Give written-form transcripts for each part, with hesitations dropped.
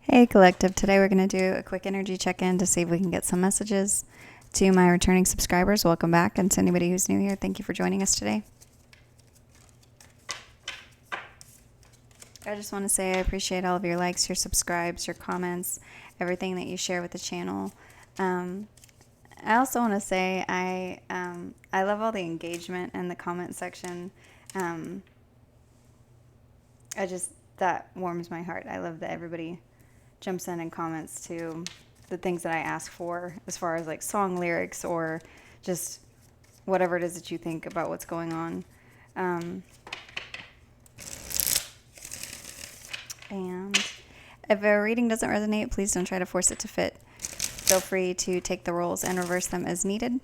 Hey Collective, today we're going to do a quick energy check-in to see if we can get some messages. To my returning subscribers, welcome back, and to anybody who's new here, thank you for joining us today. I just want to say I appreciate all of your likes, your subscribes, your comments, everything that you share with the channel. I also want to say I love all the engagement in the comment section. That warms my heart. I love that everybody jumps in and comments to the things that I ask for as far as like song lyrics or just whatever it is that you think about what's going on. And if a reading doesn't resonate, please don't try to force it to fit. Feel free to take the roles and reverse them as needed.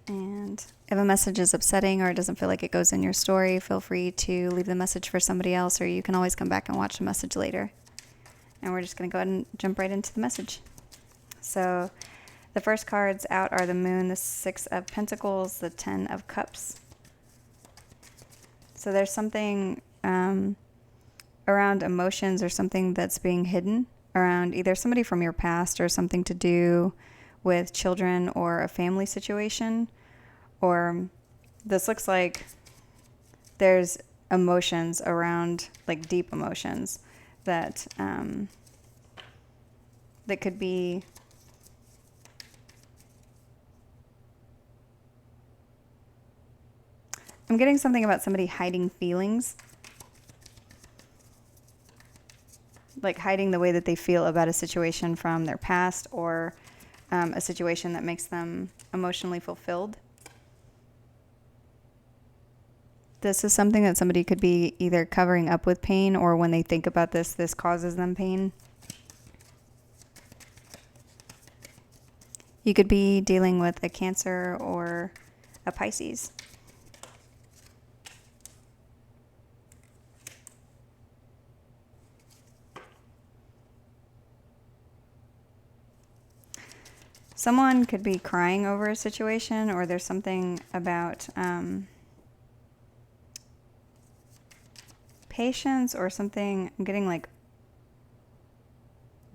And if a message is upsetting or it doesn't feel like it goes in your story, feel free to leave the message for somebody else, or you can always come back and watch the message later. And we're just going to go ahead and jump right into the message. So the first cards out are the Moon, the Six of Pentacles, the Ten of Cups. So there's something around emotions or something that's being hidden around either somebody from your past or something to do with children or a family situation. Or this looks like there's emotions around, like deep emotions that that could be I'm getting something about somebody hiding feelings, like hiding the way that they feel about a situation from their past or a situation that makes them emotionally fulfilled. This is something that somebody could be either covering up with pain, or when they think about this causes them pain. You could be dealing with a Cancer or a Pisces. Someone could be crying over a situation, or there's something about patience or something. I'm getting like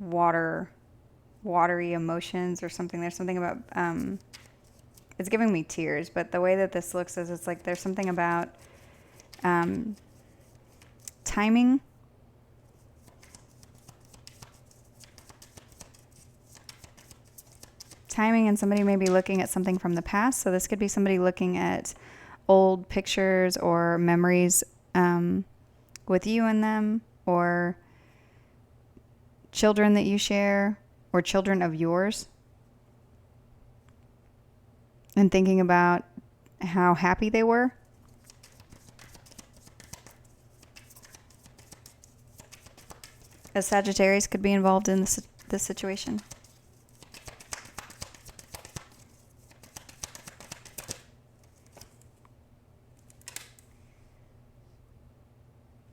watery emotions or something. There's something about it's giving me tears, but the way that this looks is it's like there's something about timing. And somebody may be looking at something from the past. So this could be somebody looking at old pictures or memories with you in them, or children that you share, or children of yours, and thinking about how happy they were. A Sagittarius could be involved in this situation.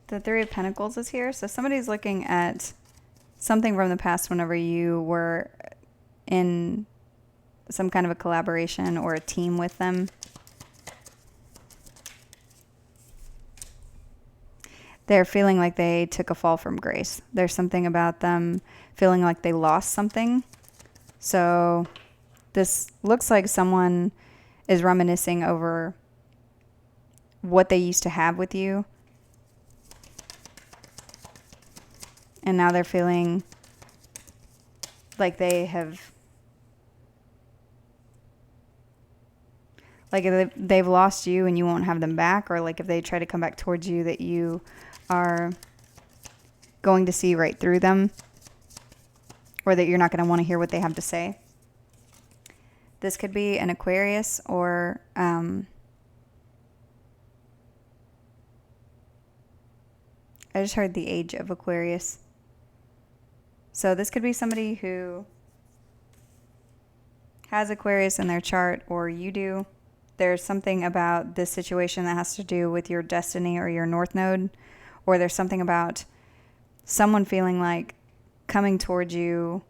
The Three of Pentacles is here. So somebody's looking at something from the past whenever you were in some kind of a collaboration or a team with them. They're feeling like they took a fall from grace. There's something about them feeling like they lost something. So this looks like someone is reminiscing over what they used to have with you. And now they're feeling like they have, like if they've lost you and you won't have them back, or like if they try to come back towards you, that you are going to see right through them, or that you're not going to want to hear what they have to say. This could be an Aquarius, or I just heard the age of Aquarius. So this could be somebody who has Aquarius in their chart, or you do. There's something about this situation that has to do with your destiny or your North Node, or there's something about someone feeling like coming towards you,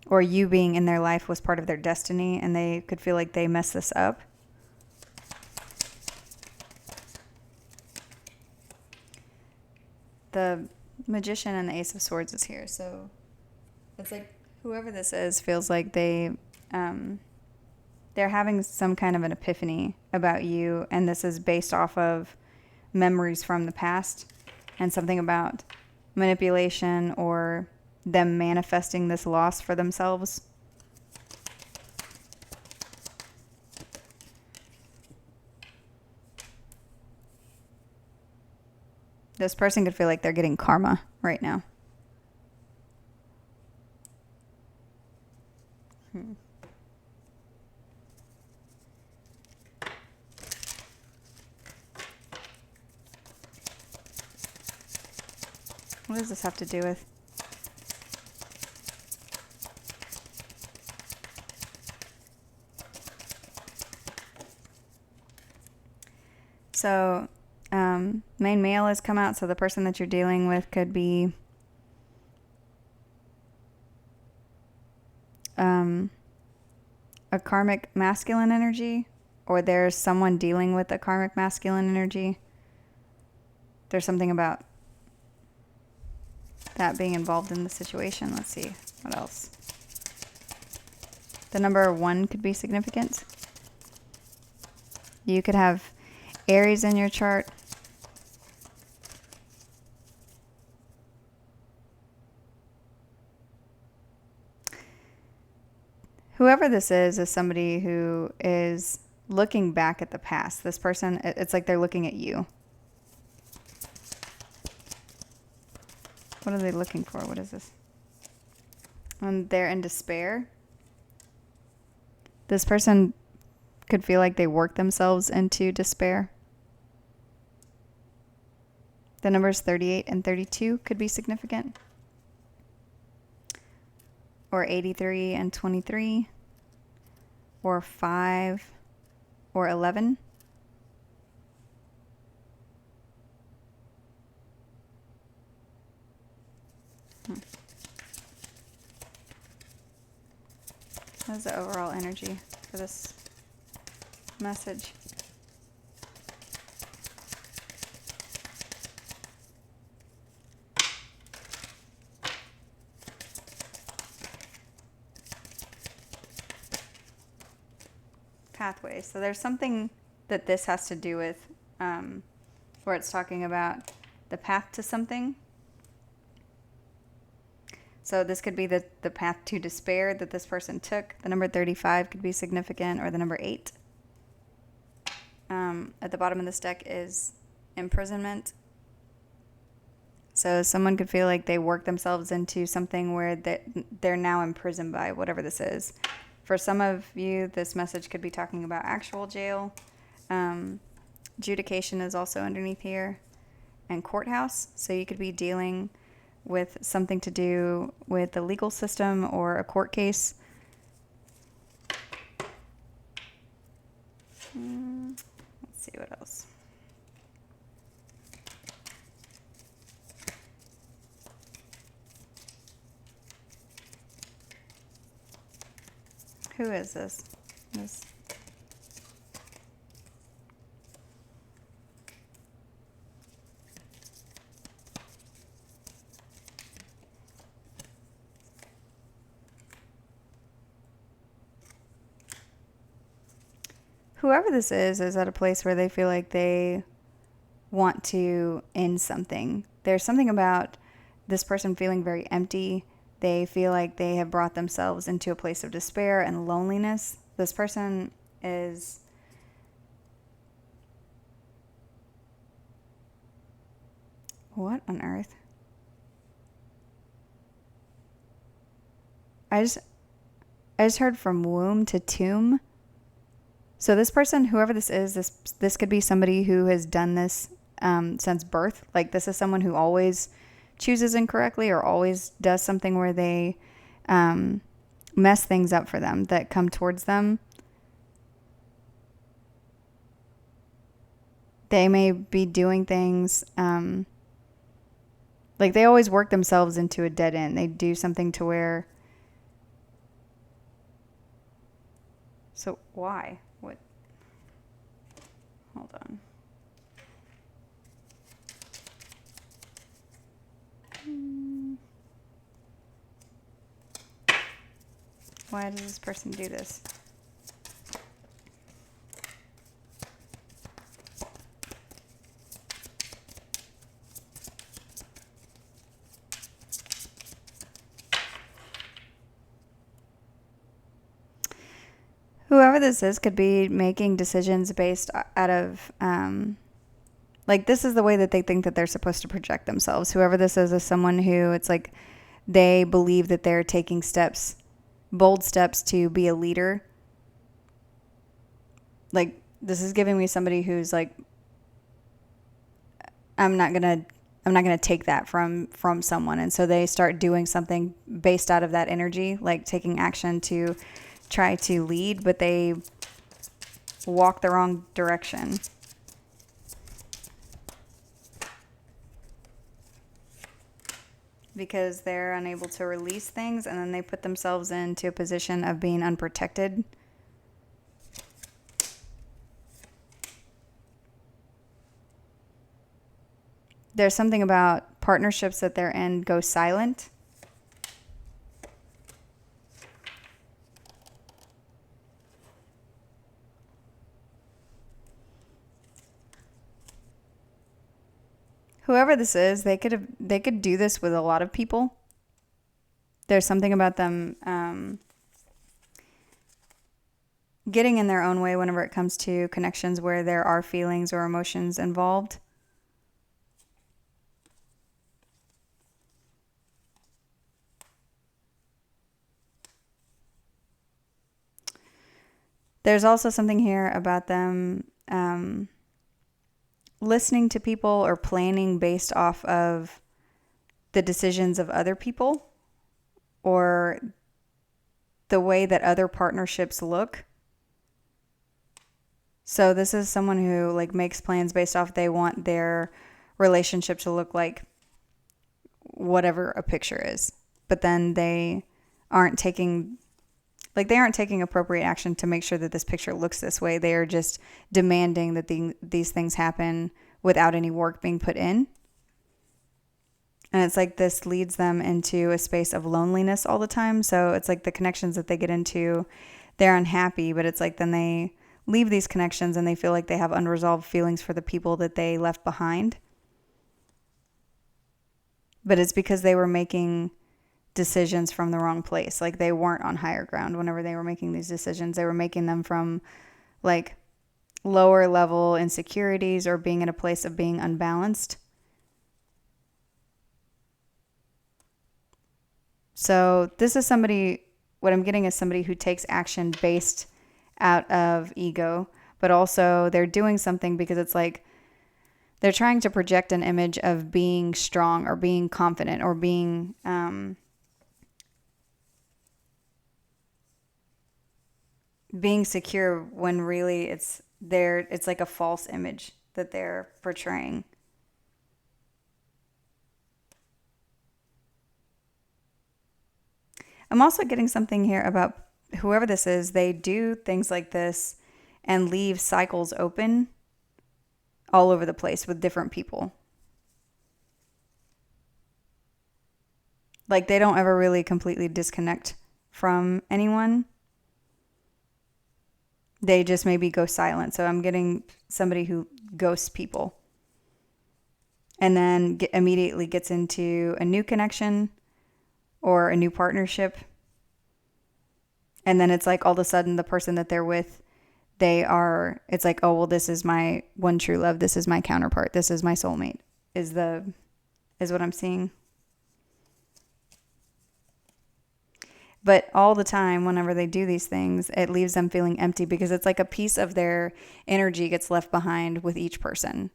or you being in their life was part of their destiny, and they could feel like they messed this up. the Magician and the Ace of Swords is here. So it's like whoever this is feels like they're having some kind of an epiphany about you, and this is based off of memories from the past and something about manipulation or them manifesting this loss for themselves. This person could feel like they're getting karma right now. What does this have to do with? So, main male has come out, so the person that you're dealing with could be a karmic masculine energy, or there's someone dealing with a karmic masculine energy. There's something about that being involved in the situation. Let's see, what else? The number 1 could be significant. You could have Aries in your chart. Whoever this is somebody who is looking back at the past. This person, it's like they're looking at you. What are they looking for? What is this? And they're in despair. This person could feel like they work themselves into despair. The numbers 38 and 32 could be significant. Or 83 and 23. Or 5 or 11. That's the overall energy for this message. Pathways. So there's something that this has to do with where it's talking about the path to something. So this could be the path to despair that this person took. The number 35 could be significant, or the number 8. At the bottom of this deck is imprisonment. So someone could feel like they work themselves into something where they're now imprisoned by whatever this is. For some of you, this message could be talking about actual jail. Adjudication is also underneath here. And courthouse. So you could be dealing with something to do with the legal system or a court case. Let's see what else. Who is this? Whoever this is at a place where they feel like they want to end something. There's something about this person feeling very empty. They feel like they have brought themselves into a place of despair and loneliness. This person is what on earth? I just heard from womb to tomb. So this person, whoever this is, this could be somebody who has done this since birth. Like this is someone who always chooses incorrectly or always does something where they mess things up for them that come towards them. They may be doing things like they always work themselves into a dead end. They do something to where... So why? What? Hold on. Why does this person do this? Whoever this is could be making decisions based out of, like, this is the way that they think that they're supposed to project themselves. Whoever this is someone who it's like they believe that they're taking steps, bold steps to be a leader. Like, this is giving me somebody who's like, I'm not gonna take that from someone, and so they start doing something based out of that energy, like taking action to try to lead, but they walk the wrong direction. Because they're unable to release things, and then they put themselves into a position of being unprotected. There's something about partnerships that they're in go silent. Whoever this is, they could do this with a lot of people. There's something about them getting in their own way whenever it comes to connections where there are feelings or emotions involved. There's also something here about them listening to people or planning based off of the decisions of other people or the way that other partnerships look. So this is someone who like makes plans based off they want their relationship to look like whatever a picture is. But then they aren't taking appropriate action to make sure that this picture looks this way. They are just demanding that these things happen without any work being put in. And it's like this leads them into a space of loneliness all the time. So it's like the connections that they get into, they're unhappy, but it's like then they leave these connections and they feel like they have unresolved feelings for the people that they left behind. But it's because they were making decisions from the wrong place. Like they weren't on higher ground whenever they were making these decisions. They were making them from like lower level insecurities or being in a place of being unbalanced. So this is somebody, what I'm getting is somebody who takes action based out of ego, but also they're doing something because it's like they're trying to project an image of being strong or being confident or being being secure when really it's like a false image that they're portraying. I'm also getting something here about whoever this is. They do things like this and leave cycles open all over the place with different people. Like they don't ever really completely disconnect from anyone. They just maybe go silent. So I'm getting somebody who ghosts people and then immediately gets into a new connection or a new partnership. And then it's like all of a sudden the person that they're with, it's like, oh, well, this is my one true love. This is my counterpart. This is my soulmate is what I'm seeing. But all the time, whenever they do these things, it leaves them feeling empty because it's like a piece of their energy gets left behind with each person.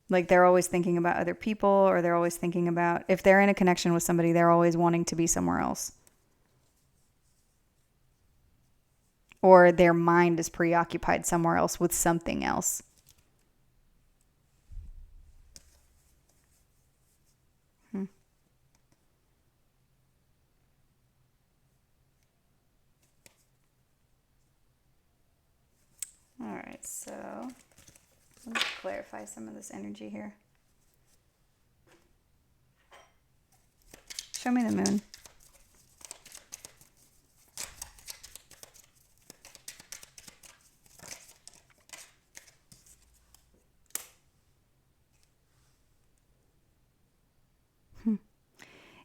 Like they're always thinking about other people, or they're always thinking about, if they're in a connection with somebody, they're always wanting to be somewhere else. Or their mind is preoccupied somewhere else with something else. All right, so let me clarify some of this energy here. Show me the moon.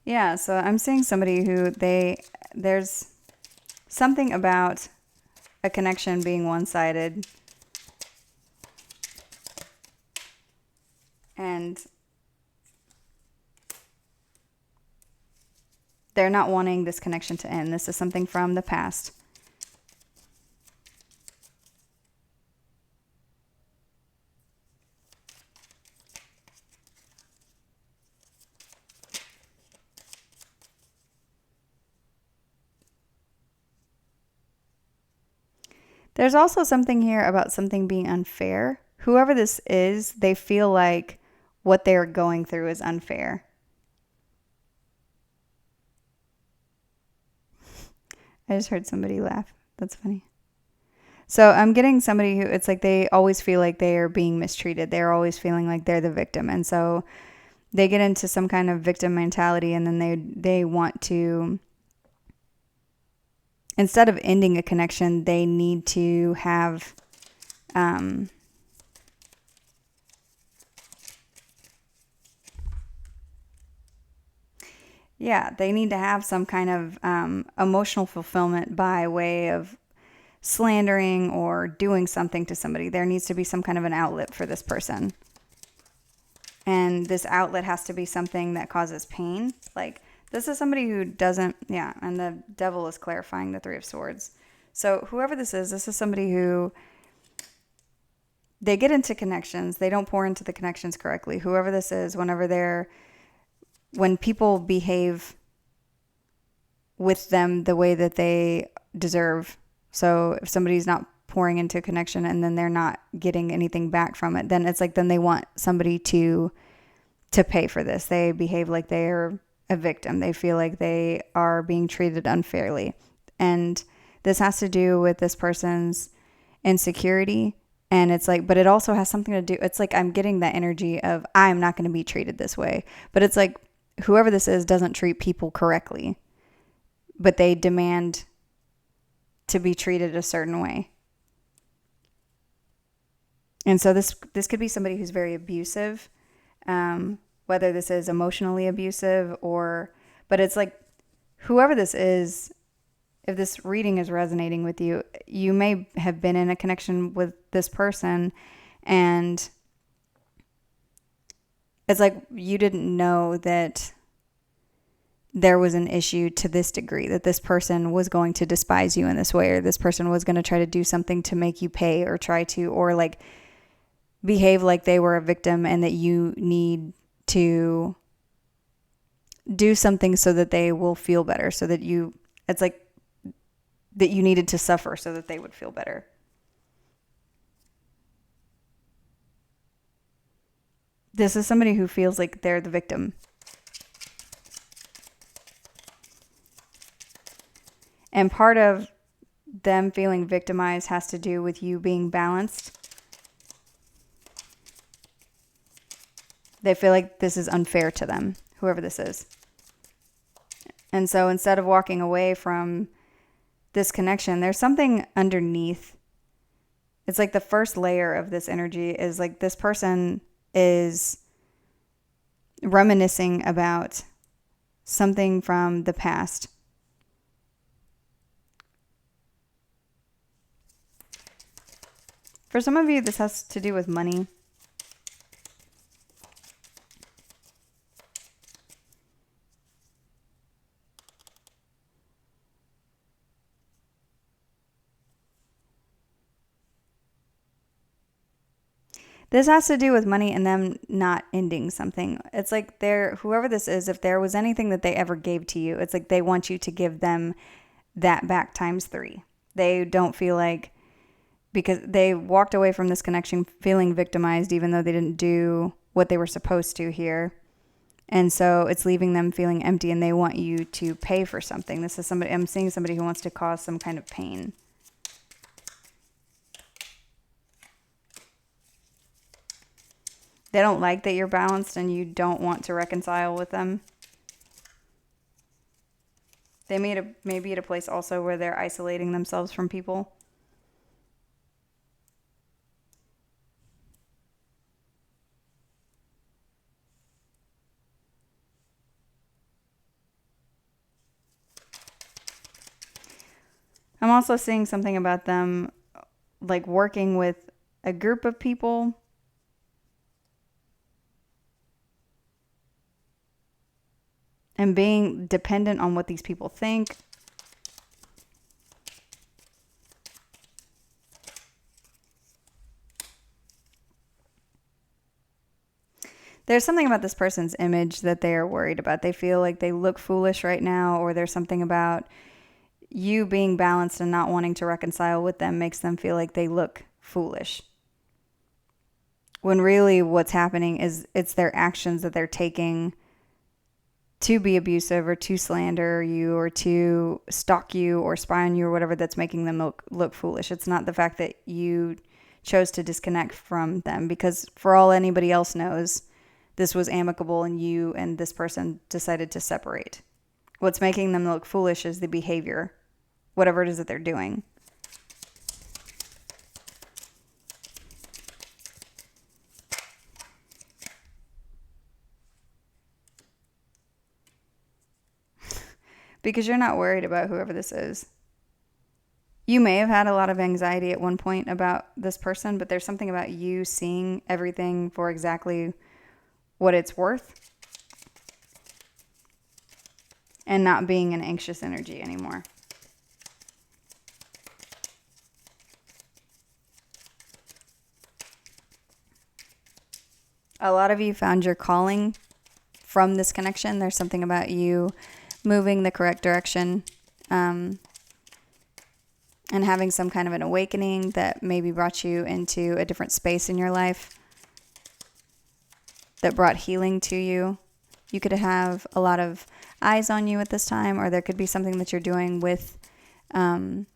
Yeah, so I'm seeing somebody who there's something about a connection being one-sided, and they're not wanting this connection to end. This is something from the past. There's also something here about something being unfair. Whoever this is, they feel like what they're going through is unfair. I just heard somebody laugh. That's funny. So I'm getting somebody who it's like they always feel like they are being mistreated. They're always feeling like they're the victim. And so they get into some kind of victim mentality, and then they want to, instead of ending a connection, they need to have yeah, they need to have some kind of emotional fulfillment by way of slandering or doing something to somebody. There needs to be some kind of an outlet for this person. And this outlet has to be something that causes pain. Like, this is somebody who doesn't, yeah, and the devil is clarifying the Three of Swords. So whoever this is somebody who, they get into connections. They don't pour into the connections correctly. Whoever this is, when people behave with them the way that they deserve. So if somebody's not pouring into a connection and then they're not getting anything back from it, then it's like, then they want somebody to pay for this. They behave like they're a victim. They feel like they are being treated unfairly. And this has to do with this person's insecurity. And it's like, but it also has something to do, it's like I'm getting that energy of I'm not going to be treated this way. But it's like whoever this is doesn't treat people correctly, but they demand to be treated a certain way. And so this could be somebody who's very abusive, whether this is emotionally abusive but it's like whoever this is, if this reading is resonating with you, you may have been in a connection with this person and it's like you didn't know that there was an issue to this degree, that this person was going to despise you in this way, or this person was going to try to do something to make you pay or like behave like they were a victim, and that you need to do something so that they will feel better, so that it's like that you needed to suffer so that they would feel better. This is somebody who feels like they're the victim. And part of them feeling victimized has to do with you being balanced. They feel like this is unfair to them, whoever this is. And so instead of walking away from this connection, there's something underneath. It's like the first layer of this energy is like this person is reminiscing about something from the past. For some of you, this has to do with money. This has to do with money and them not ending something. It's like whoever this is, if there was anything that they ever gave to you, it's like they want you to give them that back times 3. They don't feel like, because they walked away from this connection feeling victimized, even though they didn't do what they were supposed to here. And so it's leaving them feeling empty, and they want you to pay for something. This is somebody, I'm seeing somebody who wants to cause some kind of pain. They don't like that you're balanced and you don't want to reconcile with them. They may be at a place also where they're isolating themselves from people. I'm also seeing something about them like working with a group of people and being dependent on what these people think. There's something about this person's image that they are worried about. They feel like they look foolish right now, or there's something about you being balanced and not wanting to reconcile with them makes them feel like they look foolish. When really what's happening is it's their actions that they're taking to be abusive or to slander you or to stalk you or spy on you or whatever that's making them look foolish. It's not the fact that you chose to disconnect from them, because for all anybody else knows, this was amicable and you and this person decided to separate. What's making them look foolish is the behavior, whatever it is that they're doing. Because you're not worried about whoever this is. You may have had a lot of anxiety at one point about this person, but there's something about you seeing everything for exactly what it's worth and not being an anxious energy anymore. A lot of you found your calling from this connection. There's something about you moving the correct direction, and having some kind of an awakening that maybe brought you into a different space in your life that brought healing to you. You could have a lot of eyes on you at this time, or there could be something that you're doing with a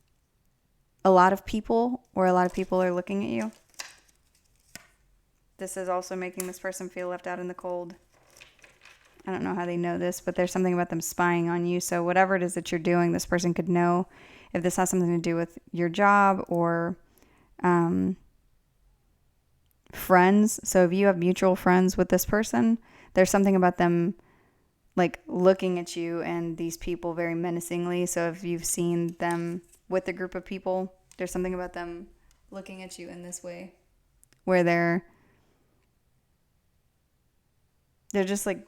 lot of people, or a lot of people are looking at you. This is also making this person feel left out in the cold. I don't know how they know this, but there's something about them spying on you. So whatever it is that you're doing, this person could know if this has something to do with your job or friends. So if you have mutual friends with this person, there's something about them like looking at you and these people very menacingly. So if you've seen them with a group of people, there's something about them looking at you in this way where they're just like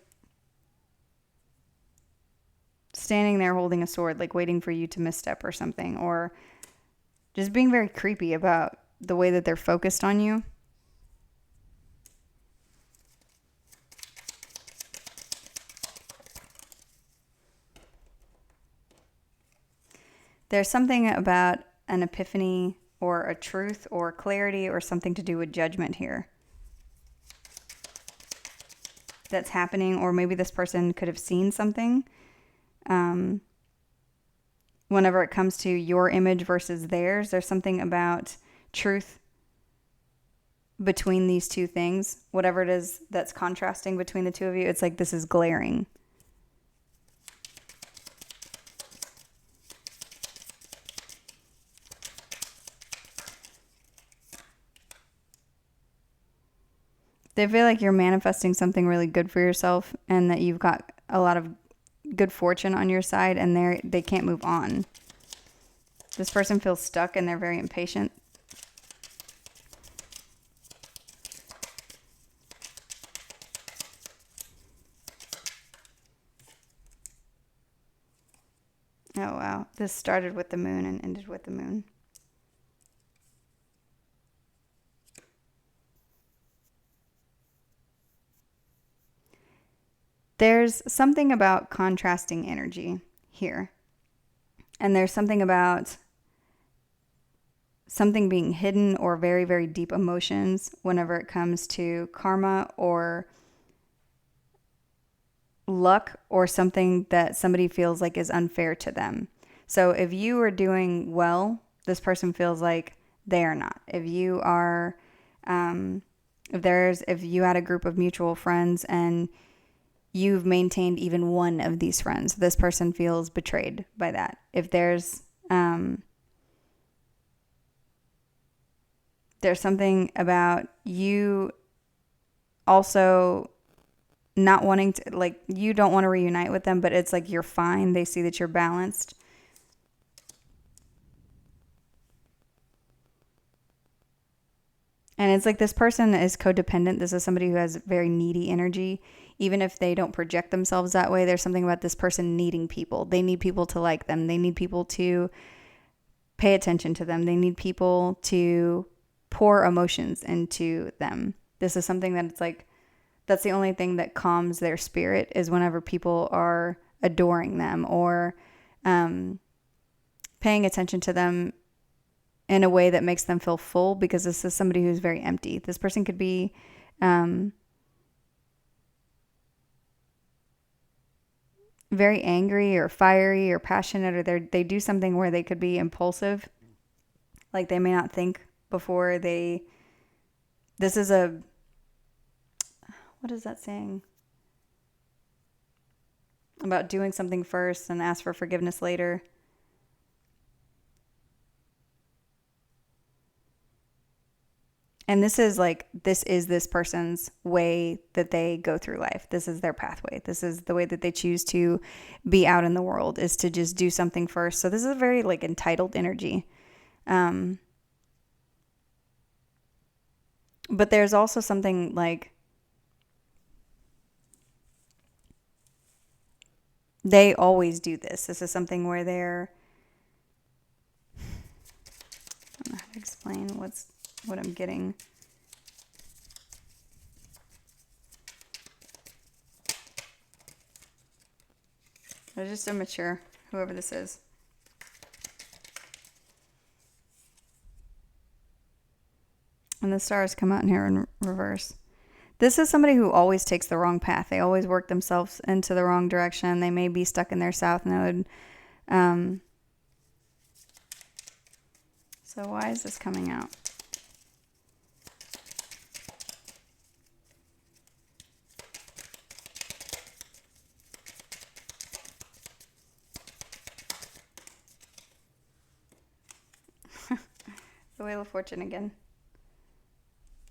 standing there holding a sword, like waiting for you to misstep or something, or just being very creepy about the way that they're focused on you. There's something about an epiphany or a truth or clarity or something to do with judgment here that's happening, or maybe this person could have seen something. Whenever it comes to your image versus theirs, there's something about truth between these two things. Whatever it is that's contrasting between the two of you, it's like this is glaring. They feel like you're manifesting something really good for yourself and that you've got a lot of good fortune on your side, and they can't move on. This person feels stuck and they're very impatient. Oh wow, this started with the moon and ended with the moon. There's something about contrasting energy here. And there's something about something being hidden or very, very deep emotions whenever it comes to karma or luck or something that somebody feels like is unfair to them. So if you are doing well, this person feels like they are not. If you are, if you had a group of mutual friends and you've maintained even one of these friends, this person feels betrayed by that. If there's something about you also not wanting to, like, you don't want to reunite with them, but it's like you're fine. They see that you're balanced. And it's like this person is codependent. This is somebody who has very needy energy. Even if they don't project themselves that way, there's something about this person needing people. They need people to like them. They need people to pay attention to them. They need people to pour emotions into them. This is something that it's like, that's the only thing that calms their spirit is whenever people are adoring them or paying attention to them in a way that makes them feel full, because this is somebody who's very empty. This person could be very angry or fiery or passionate, or they do something where they could be impulsive. Like they may not think before they, this is a, what is that saying? About doing something first and ask for forgiveness later. And this is this person's way that they go through life. This is their pathway. This is the way that they choose to be out in the world, is to just do something first. So this is a very like entitled energy. But there's also something like they always do this. This is something where they're, I don't know how to explain what I'm getting. They're just immature, whoever this is. And the stars come out in here in reverse. This is somebody who always takes the wrong path. They always work themselves into the wrong direction. They may be stuck in their south node. So why is this coming out? The Wheel of Fortune again.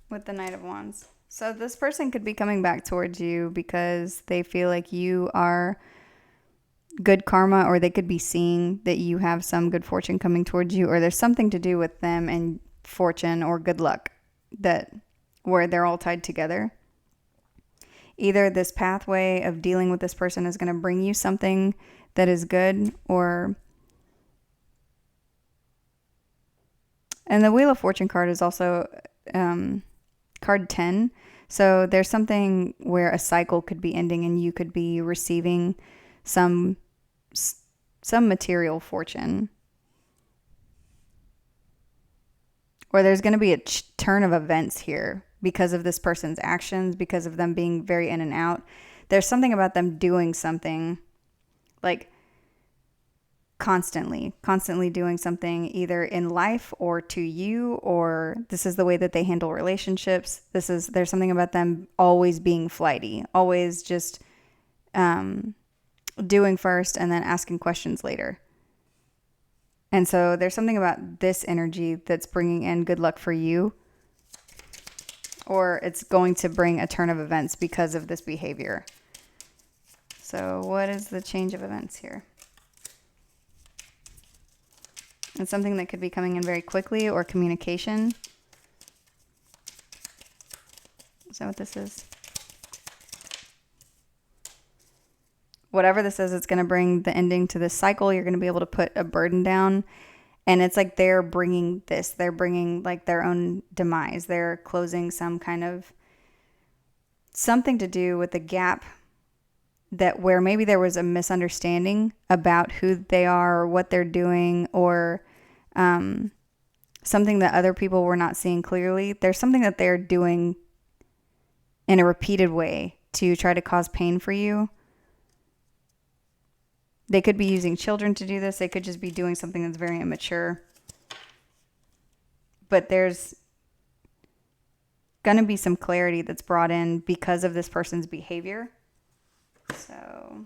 With the Knight of Wands. So this person could be coming back towards you because they feel like you are good karma, or they could be seeing that you have some good fortune coming towards you, or there's something to do with them and fortune or good luck that where they're all tied together. Either this pathway of dealing with this person is going to bring you something that is good, or and the Wheel of Fortune card is also card 10. So there's something where a cycle could be ending and you could be receiving some material fortune. Or there's going to be a turn of events here because of this person's actions, because of them being very in and out. There's something about them doing something like constantly doing something either in life or to you, or this is the way that they handle relationships. There's something about them always being flighty, always just doing first and then asking questions later. And so there's something about this energy that's bringing in good luck for you, or it's going to bring a turn of events because of this behavior. So what is the change of events here? It's something that could be coming in very quickly, or communication. Is that what this is? Whatever this is, it's going to bring the ending to this cycle. You're going to be able to put a burden down. And it's like they're bringing this. They're bringing like their own demise. They're closing some kind of something to do with the gap that where maybe there was a misunderstanding about who they are or what they're doing, or something that other people were not seeing clearly. There's something that they're doing in a repeated way to try to cause pain for you. They could be using children to do this. They could just be doing something that's very immature. But there's going to be some clarity that's brought in because of this person's behavior. So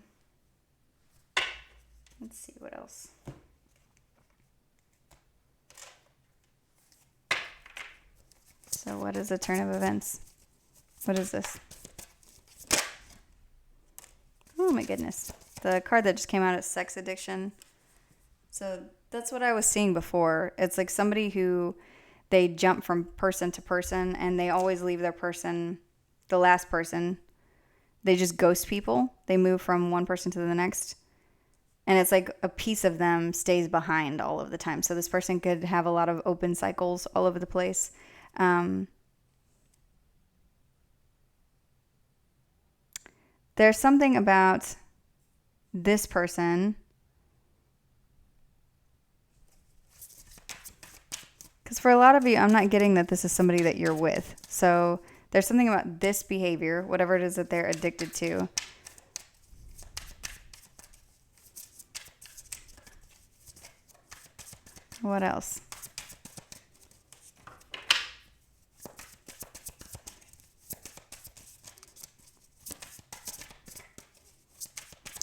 let's see what else. So what is the turn of events? What is this? Oh my goodness. The card that just came out is sex addiction. So that's what I was seeing before. It's like somebody who they jump from person to person, and they always leave their person, the last person. They just ghost people. They move from one person to the next. And it's like a piece of them stays behind all of the time. So this person could have a lot of open cycles all over the place. There's something about this person, because for a lot of you, I'm not getting that this is somebody that you're with. So there's something about this behavior, whatever it is that they're addicted to. What else?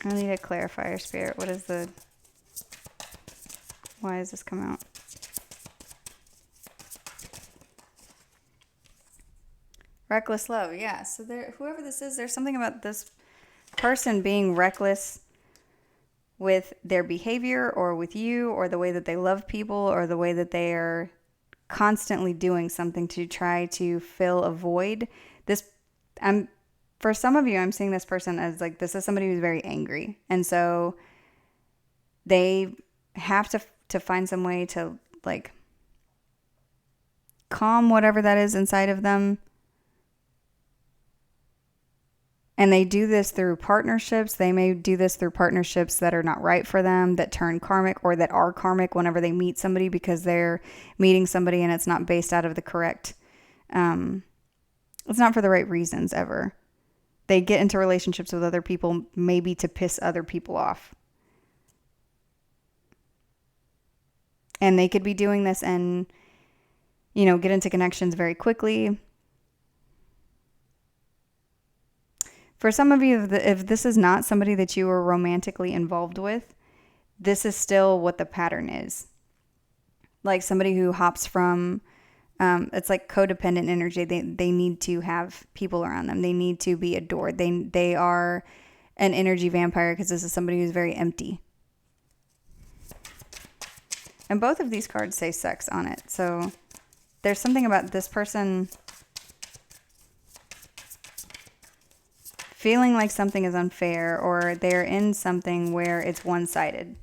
I need a clarifier, Spirit. What is the... Why does this come out? Reckless love, yeah. So there, whoever this is, there's something about this person being reckless with their behavior or with you or the way that they love people or the way that they are constantly doing something to try to fill a void. For some of you, I'm seeing this person as like, this is somebody who's very angry. And so they have to find some way to like calm whatever that is inside of them. And they do this through partnerships. They may do this through partnerships that are not right for them, that turn karmic or that are karmic whenever they meet somebody because they're meeting somebody and it's not based out of the correct, it's not for the right reasons ever. They get into relationships with other people maybe to piss other people off. And they could be doing this and, get into connections very quickly. For some of you, if this is not somebody that you were romantically involved with, this is still what the pattern is. Like somebody who hops from, it's like codependent energy. They need to have people around them. They need to be adored. They are an energy vampire because this is somebody who's very empty. And both of these cards say sex on it. So there's something about this person feeling like something is unfair or they're in something where it's one-sided.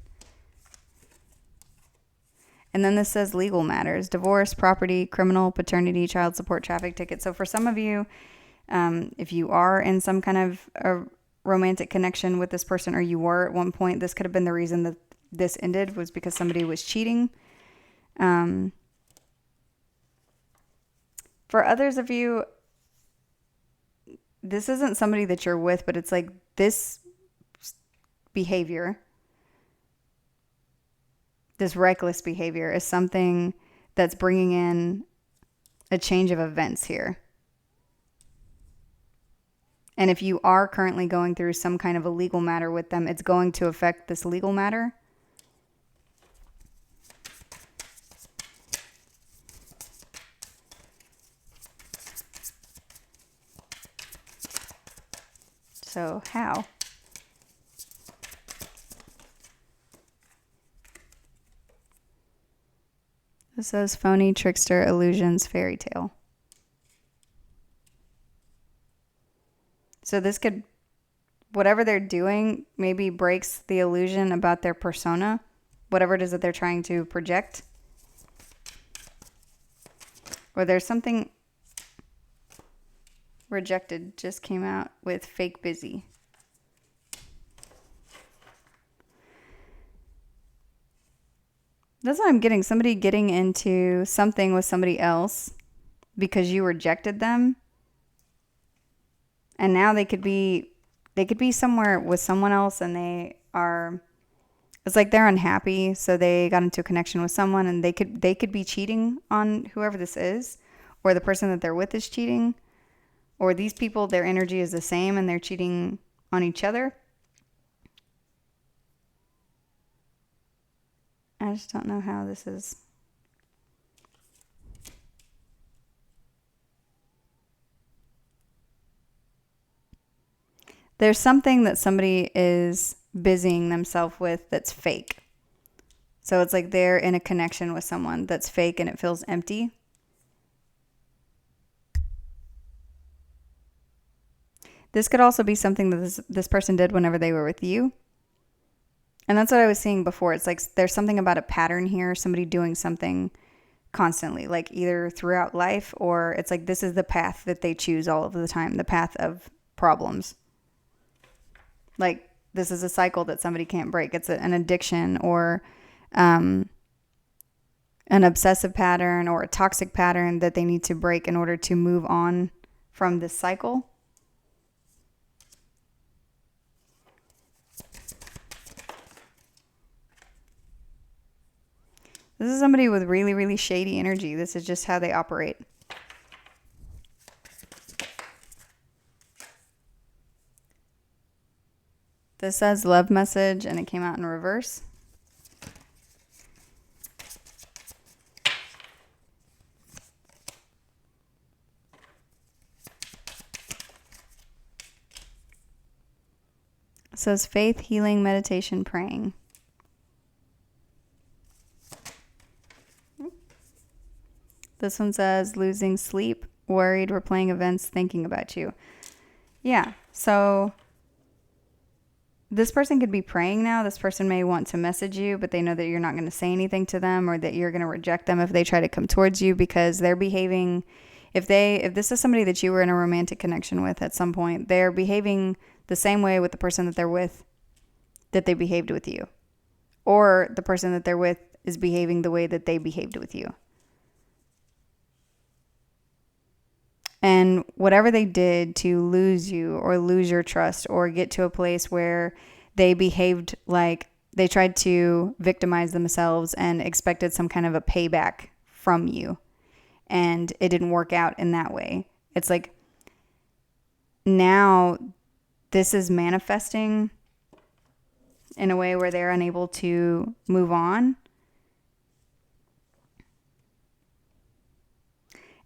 And then this says legal matters, divorce, property, criminal, paternity, child support, traffic ticket. So for some of you, if you are in some kind of a romantic connection with this person or you were at one point, this could have been the reason that this ended was because somebody was cheating. For others of you, this isn't somebody that you're with, but it's like this behavior, this reckless behavior is something that's bringing in a change of events here. And if you are currently going through some kind of a legal matter with them, it's going to affect this legal matter. So how? This says phony, trickster, illusions, fairy tale. So this could, whatever they're doing, maybe breaks the illusion about their persona, whatever it is that they're trying to project. Or there's something... Rejected just came out with fake busy. That's what I'm getting. Somebody getting into something with somebody else because you rejected them. And now they could be somewhere with someone else and it's like they're unhappy. So they got into a connection with someone and they could be cheating on whoever this is, or the person that they're with is cheating. Or these people, their energy is the same and they're cheating on each other. I just don't know how this is. There's something that somebody is busying themselves with that's fake. So it's like they're in a connection with someone that's fake and it feels empty. This could also be something that this person did whenever they were with you. And that's what I was seeing before. It's like there's something about a pattern here, somebody doing something constantly, like either throughout life, or it's like this is the path that they choose all of the time, the path of problems. Like this is a cycle that somebody can't break. It's an addiction, or an obsessive pattern, or a toxic pattern that they need to break in order to move on from this cycle. This is somebody with really, really shady energy. This is just how they operate. This says love message, and it came out in reverse. It says faith, healing, meditation, praying. This one says losing sleep, worried, replaying events, thinking about you. Yeah, so this person could be praying now. This person may want to message you, but they know that you're not going to say anything to them, or that you're going to reject them if they try to come towards you, because they're behaving, if this is somebody that you were in a romantic connection with at some point, they're behaving the same way with the person that they're with that they behaved with you. Or the person that they're with is behaving the way that they behaved with you. And whatever they did to lose you or lose your trust or get to a place where they behaved like they tried to victimize themselves and expected some kind of a payback from you, and it didn't work out in that way. It's like now this is manifesting in a way where they're unable to move on.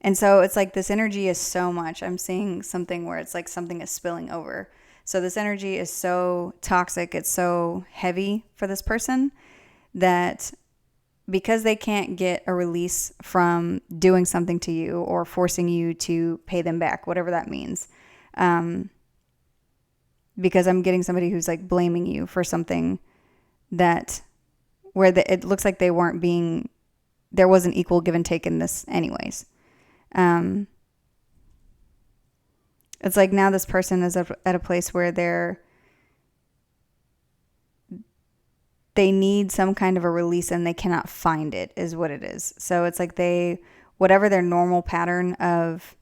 And so it's like this energy is so much. I'm seeing something where it's like something is spilling over. So this energy is so toxic, it's so heavy for this person that because they can't get a release from doing something to you or forcing you to pay them back, whatever that means. Because I'm getting somebody who's like blaming you for something that where it looks like there wasn't equal give and take in this anyways. It's like now this person is at a place where they need some kind of a release and they cannot find it, is what it is. So it's like whatever their normal pattern of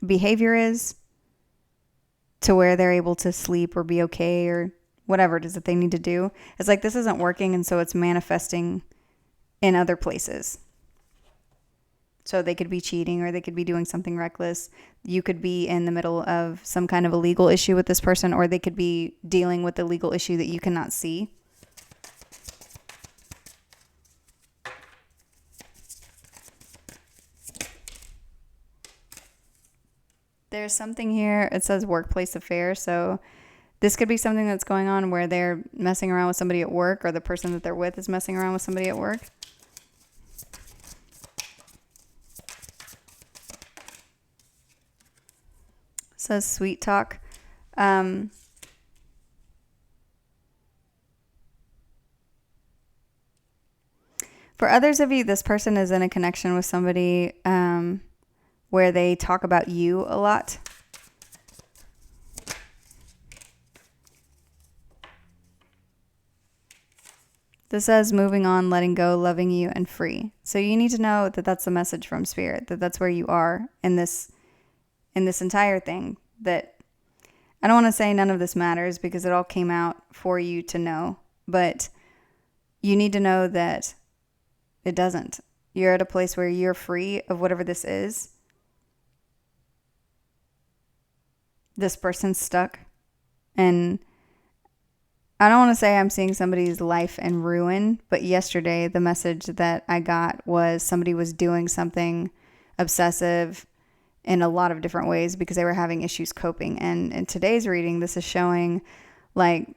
behavior is, to where they're able to sleep or be okay or whatever it is that they need to do. It's like this isn't working, and so it's manifesting in other places. So they could be cheating, or they could be doing something reckless. You could be in the middle of some kind of a legal issue with this person, or they could be dealing with a legal issue that you cannot see. There's something here. It says workplace affair. So this could be something that's going on where they're messing around with somebody at work, or the person that they're with is messing around with somebody at work. Says sweet talk. For others of you, this person is in a connection with somebody where they talk about you a lot. This says moving on, letting go, loving you, and free. So you need to know that that's the message from Spirit, that that's where you are in this entire thing. That I don't want to say none of this matters, because it all came out for you to know, but you need to know that it doesn't. You're at a place where you're free of whatever this is. This person's stuck, and I don't want to say I'm seeing somebody's life in ruin, but yesterday the message that I got was somebody was doing something obsessive in a lot of different ways because they were having issues coping. And in today's reading, this is showing like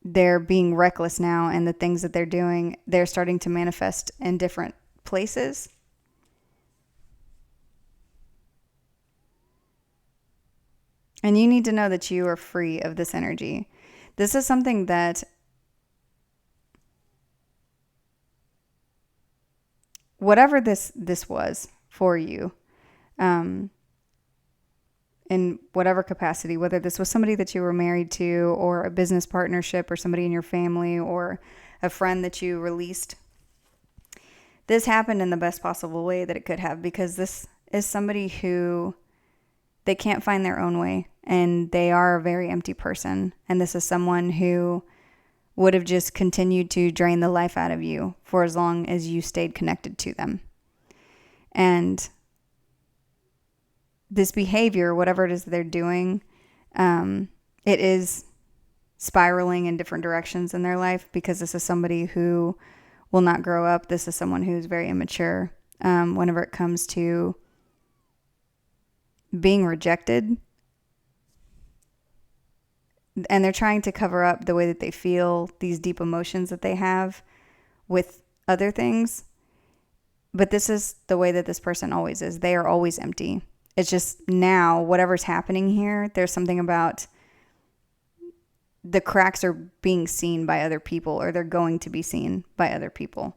they're being reckless now, and the things that they're doing, they're starting to manifest in different places. And you need to know that you are free of this energy. This is something that whatever this was for you, in whatever capacity, whether this was somebody that you were married to or a business partnership or somebody in your family or a friend that you released, this happened in the best possible way that it could have, because this is somebody who they can't find their own way and they are a very empty person. And this is someone who would have just continued to drain the life out of you for as long as you stayed connected to them. And this behavior, whatever it is they're doing, it is spiraling in different directions in their life, because this is somebody who will not grow up. This is someone who's very immature whenever it comes to being rejected. And they're trying to cover up the way that they feel, these deep emotions that they have, with other things. But this is the way that this person always is. They are always empty. It's just now, whatever's happening here, there's something about the cracks are being seen by other people, or they're going to be seen by other people.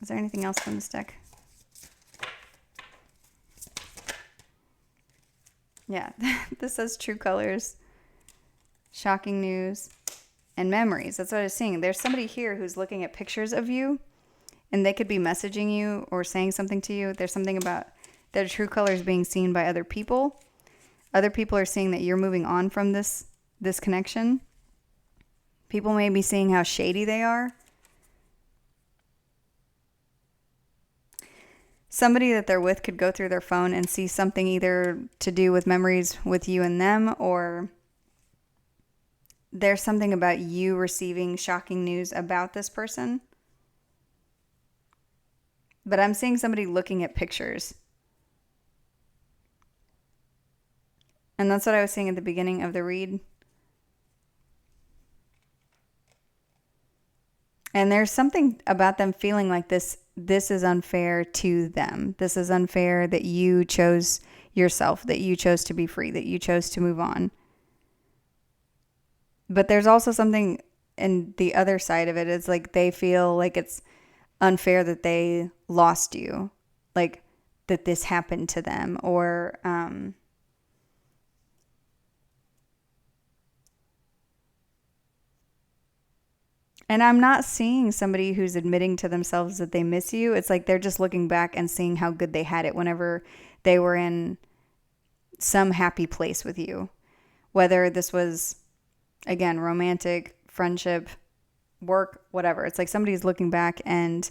Is there anything else from this deck? Yeah, this says true colors, shocking news, and memories. That's what I was seeing. There's somebody here who's looking at pictures of you, and they could be messaging you or saying something to you. There's something about their true colors being seen by other people. Other people are seeing that you're moving on from this connection. People may be seeing how shady they are. Somebody that they're with could go through their phone and see something either to do with memories with you and them, or there's something about you receiving shocking news about this person. But I'm seeing somebody looking at pictures. And that's what I was saying at the beginning of the read. And there's something about them feeling like this is unfair to them. This is unfair that you chose yourself, that you chose to be free, that you chose to move on. But there's also something in the other side of it. It's like they feel like it's unfair that they lost you, like that this happened to them, or and I'm not seeing somebody who's admitting to themselves that they miss you. It's like they're just looking back and seeing how good they had it whenever they were in some happy place with you. Whether this was, again, romantic, friendship, work, whatever. It's like somebody's looking back and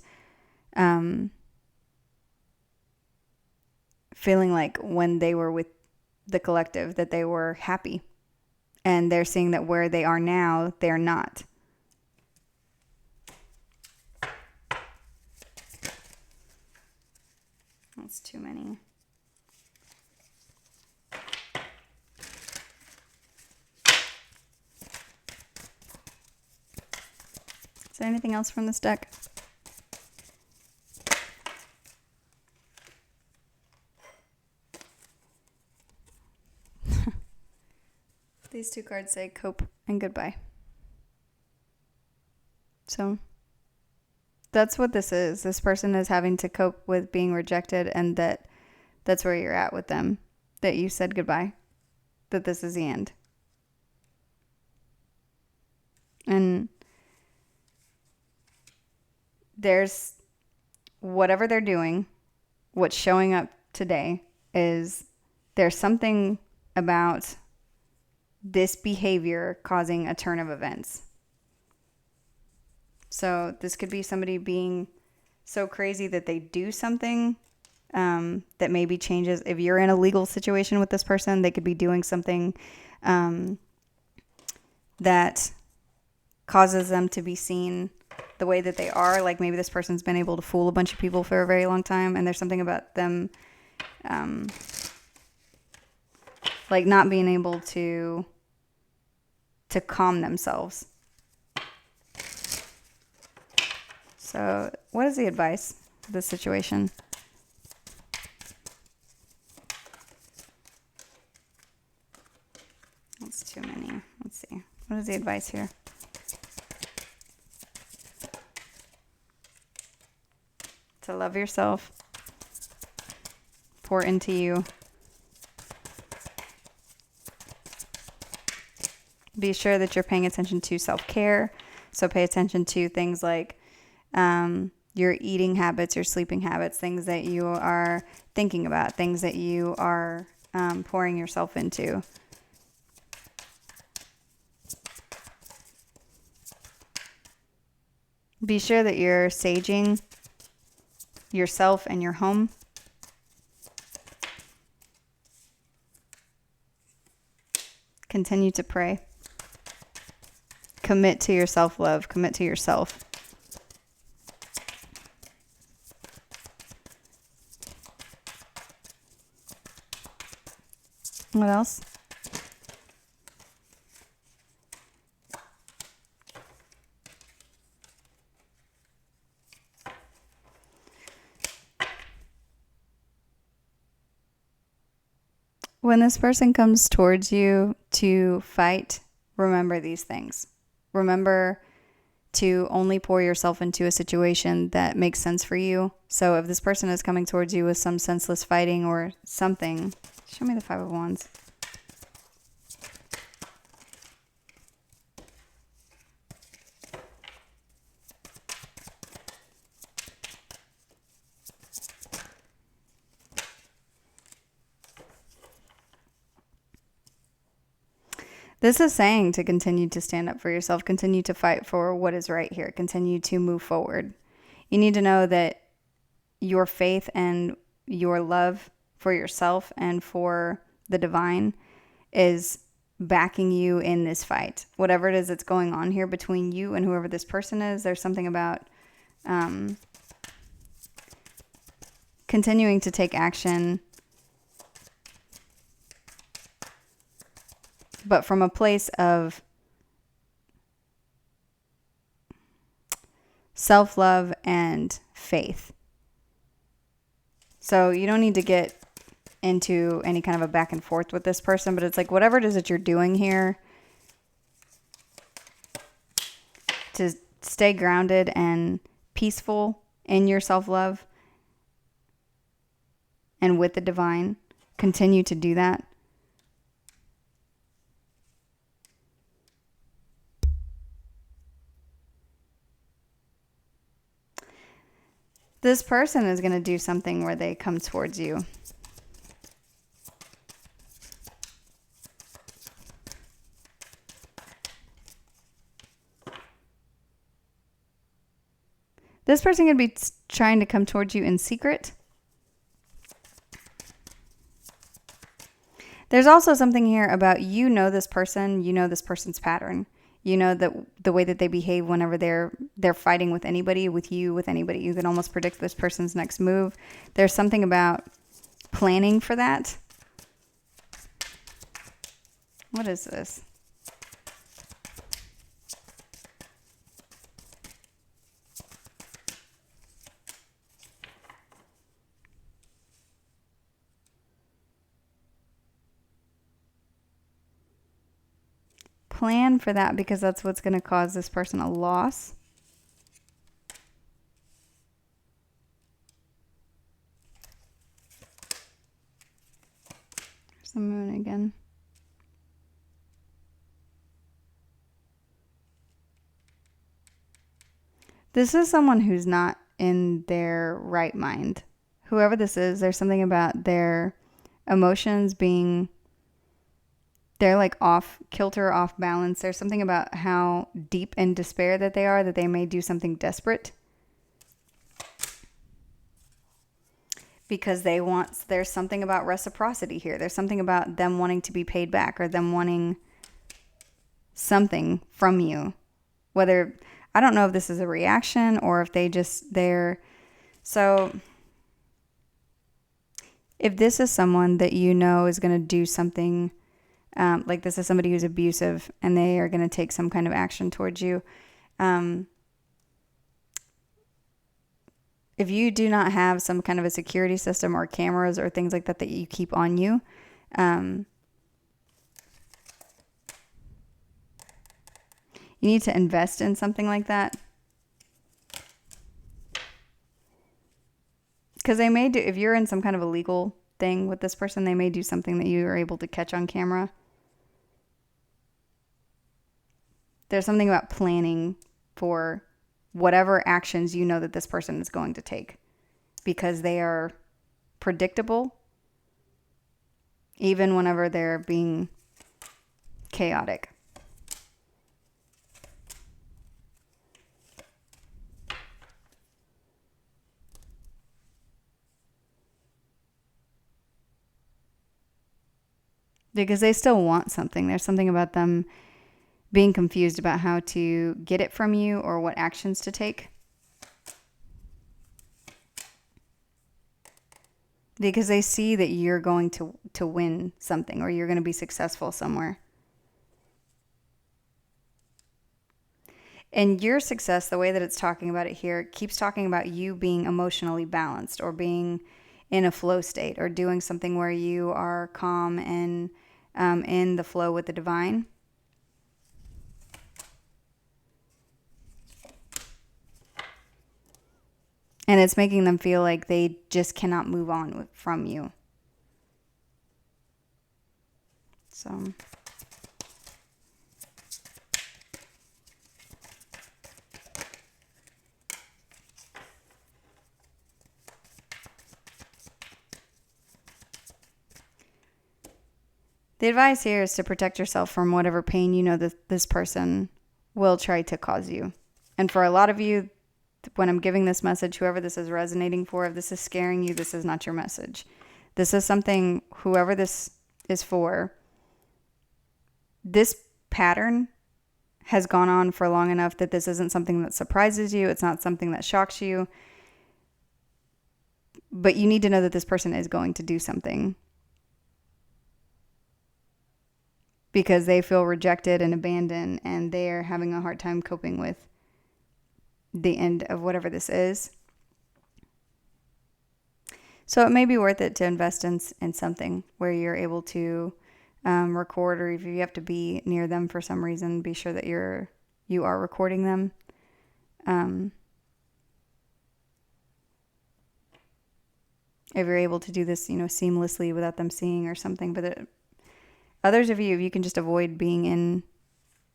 feeling like when they were with the collective that they were happy. And they're seeing that where they are now, they're not. That's too many. Is there anything else from this deck? These two cards say cope and goodbye. So that's what this is. This person is having to cope with being rejected, and that's where you're at with them. That you said goodbye. That this is the end. And there's whatever they're doing, what's showing up today is there's something about this behavior causing a turn of events. So this could be somebody being so crazy that they do something that maybe changes. If you're in a legal situation with this person, they could be doing something that causes them to be seen the way that they are. Like maybe this person's been able to fool a bunch of people for a very long time, and there's something about them like not being able to calm themselves. So what is the advice for this situation? is the advice here? To love yourself. Pour into you. Be sure that you're paying attention to self-care. So pay attention to things like your eating habits, your sleeping habits, things that you are thinking about, things that you are pouring yourself into. Be sure that you're saging yourself and your home. Continue to pray. Commit to your self-love. Commit to yourself. What else? When this person comes towards you to fight, remember these things. Remember to only pour yourself into a situation that makes sense for you. So if this person is coming towards you with some senseless fighting or something, show me the Five of Wands. This is saying to continue to stand up for yourself, continue to fight for what is right here, continue to move forward. You need to know that your faith and your love for yourself and for the divine is backing you in this fight. Whatever it is that's going on here between you and whoever this person is, there's something about continuing to take action, but from a place of self-love and faith. So you don't need to get into any kind of a back and forth with this person, but it's like whatever it is that you're doing here, to stay grounded and peaceful in your self-love and with the divine, continue to do that. This person is going to do something where they come towards you. This person could be trying to come towards you in secret. There's also something here about this person, this person's pattern. You know that the way that they behave whenever they're fighting with anybody, with you, with anybody. You can almost predict this person's next move. There's something about planning for that. What is this? Plan for that because that's what's going to cause this person a loss. There's the moon again. This is someone who's not in their right mind. Whoever this is, there's something about their emotions being... they're like off kilter, off balance. There's something about how deep in despair that they are, that they may do something desperate. Because there's something about reciprocity here. There's something about them wanting to be paid back or them wanting something from you. Whether, I don't know if this is a reaction or if so if this is someone that is going to do something, like this is somebody who's abusive and they are going to take some kind of action towards you. If you do not have some kind of a security system or cameras or things like that you keep on you, You need to invest in something like that. Because they may do, if you're in some kind of a legal thing with this person, they may do something that you are able to catch on camera. There's something about planning for whatever actions you know that this person is going to take, because they are predictable, even whenever they're being chaotic. Because they still want something. There's something about them being confused about how to get it from you or what actions to take. Because they see that you're going to win something, or you're going to be successful somewhere. And your success, the way that it's talking about it here, keeps talking about you being emotionally balanced, or being in a flow state, or doing something where you are calm and in the flow with the divine. And it's making them feel like they just cannot move on from you. So the advice here is to protect yourself from whatever pain you know that this person will try to cause you. And for a lot of you, when I'm giving this message, whoever this is resonating for, if this is scaring you, this is not your message. This is something, whoever this is for, this pattern has gone on for long enough that this isn't something that surprises you. It's not something that shocks you. But you need to know that this person is going to do something, because they feel rejected and abandoned, and they're having a hard time coping with the end of whatever this is. So it may be worth it to invest in something where you're able to record, or if you have to be near them for some reason, be sure that you are recording them. If you're able to do this, seamlessly without them seeing or something. But others of you, if you can just avoid being in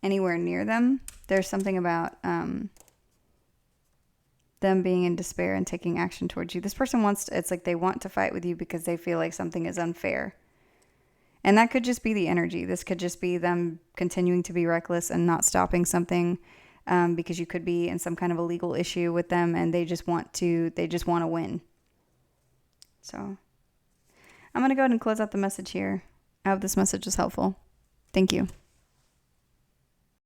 anywhere near them, there's something about them being in despair and taking action towards you. This person it's like they want to fight with you because they feel like something is unfair. And that could just be the energy. This could just be them continuing to be reckless and not stopping something, because you could be in some kind of a legal issue with them, and they just want to win. So I'm going to go ahead and close out the message here. I hope this message was helpful. Thank you.